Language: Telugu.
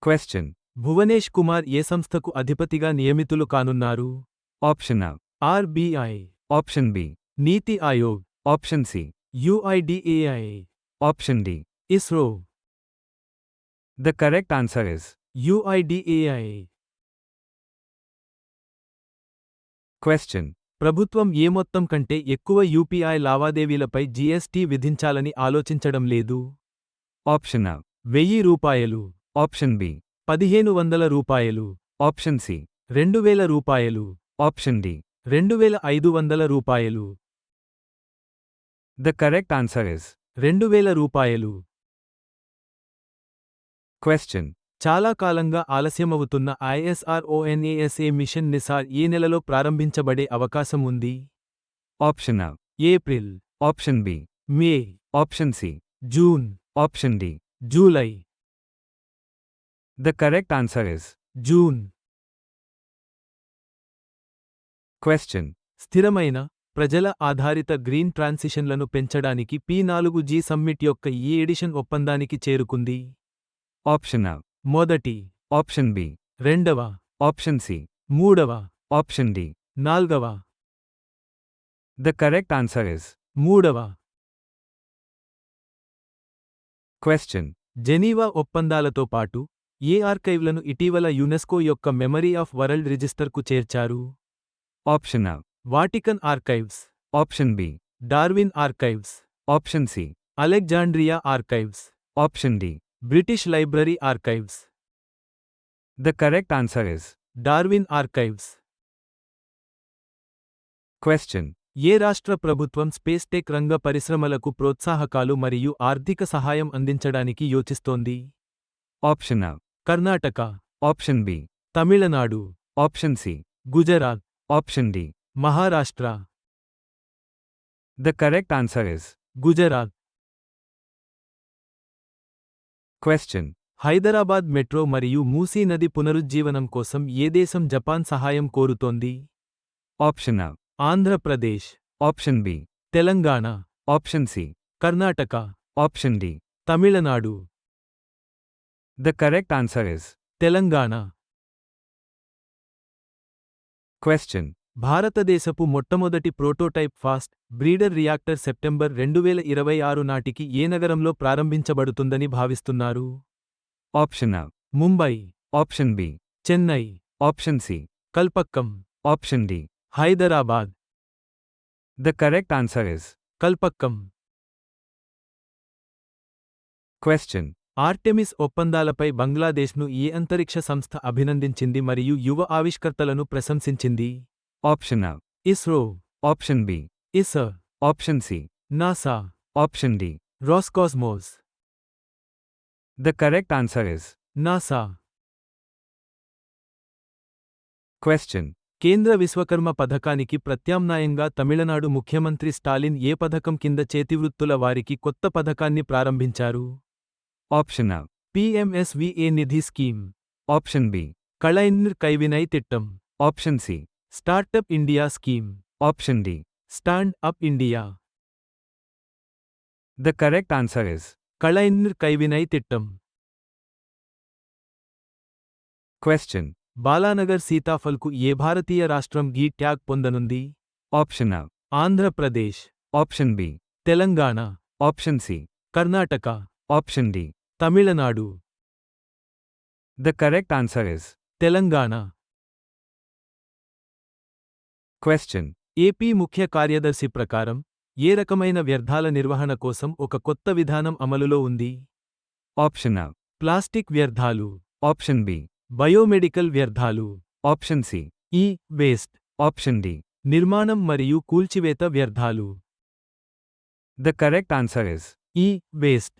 Question. భువనేష్ కుమార్ ఏ సంస్థకు అధిపతిగా నియమితులు కానున్నారు? Option A. RBI, Option B. NITI Aayog, Option C. UIDAI, Option D. ISRO. The correct answer is UIDAI. Question. ప్రభుత్వం ఏ మొత్తం కంటే ఎక్కువ యూపీఐ లావాదేవీలపై జీఎస్టీ విధించాలని ఆలోచించడం లేదు? Option A. 1000 రూపాయలు, Option B. 1500 రూపాయలు, Option C. 2000 రూపాయలు, Option D. 2500 రూపాయలు. The correct answer is 2000 రూపాయలు. Question. చాలా కాలంగా ఆలస్యమవుతున్న ఐఎస్ఆర్ఓఎన్ఏఎస్ఏ మిషన్ నిసార్ ఏ నెలలో ప్రారంభించబడే అవకాశం ఉంది? Option A. April, Option B. May, Option C. June, Option D. July. The correct answer is June. Question. స్థిరమైన, ప్రజల ఆధారిత గ్రీన్ ట్రాన్సిషన్లను పెంచడానికి P4G సమ్మిట్ యొక్క ఈ ఎడిషన్ ఒప్పందానికి చేరుకుంది. Option A. మొదటి, Option B. రెండవ, Option C. మూడవ, Option D. నాల్గవ. The correct answer is మూడవ. Question. జెనీవా ఒప్పందాలతో పాటు ఏ ఆర్కైవ్లను ఇటీవల యునెస్కో యొక్క మెమరీ ఆఫ్ వరల్డ్ రిజిస్టర్కు చేర్చారు? Option A. Vatican archives, Option B. Darwin archives, Option C. Alexandria archives, Option D. British library archives. The correct answer is Darwin archives. Question. ఏ రాష్ట్ర ప్రభుత్వం స్పేస్ టెక్ రంగ పరిశ్రమలకు ప్రోత్సాహకాలు మరియు ఆర్థిక సహాయం అందించడానికి యోచిస్తోంది? Option A. Karnataka, Option B. Tamil Nadu, Option C. Gujarat, Option D. Maharashtra. The correct answer is Gujarat. Question. Hyderabad metro మరియు మూసీ నది పునరుజ్జీవనం కోసం ఏ దేశం జపాన్ సహాయం కోరుతోంది? Option A. Andhra Pradesh, Option B. Telangana, Option C. Karnataka, Option D. Tamil Nadu. The correct answer is Telangana. Question. భారతదేశపు మొట్టమొదటి prototype fast breeder reactor September 2026 నాటికి ఏ నగరంలో ప్రారంభించబడుతుందని భావిస్తున్నారు? Option A. Mumbai, Option B. Chennai, Option C. Kalpakkam, Option D. Hyderabad. The correct answer is Kalpakkam. Question. Artemis ఒప్పందాలపై బంగ్లాదేశ్ను ఏ అంతరిక్ష సంస్థ అభినందించింది మరియు యువ ఆవిష్కర్తలను ప్రశంసించింది? Option A. ISRO, Option B. ఇసర్, Option C. NASA, Option D. Roscosmos. The correct answer is NASA. Question. కేంద్ర విశ్వకర్మ పథకానికి ప్రత్యామ్నాయంగా తమిళనాడు ముఖ్యమంత్రి స్టాలిన్ ఏ పథకం కింద చేతివృత్తుల వారికి కొత్త పథకాన్ని ప్రారంభించారు? Option A. PMSVA Nidhi scheme. Option B. Kalaignar Kaivinai Thittam. Option C. Startup India scheme. Option D. Stand up India. The correct answer is Kalaignar Kaivinai Thittam. Question. Balanagar సీతాఫల్కు ఏ భారతీయ రాష్ట్రం గీ ట్యాగ్ పొందనుంది? Option A. Andhra Pradesh, Option B. Telangana, Option C. Karnataka, Option D. Tamil Nadu. The correct answer is Telangana. Question. AP ముఖ్య కార్యదర్శి ప్రకారం ఏ రకమైన వ్యర్థాల నిర్వహణ కోసం ఒక కొత్త విధానం అమలులో ఉంది? Option A. ప్లాస్టిక్ వ్యర్థాలు, Option B. బయోమెడికల్ వ్యర్థాలు, Option C. ఈ వేస్ట్, Option D. నిర్మాణం మరియు కూల్చివేత వ్యర్థాలు. The correct answer is ఈ వేస్ట్.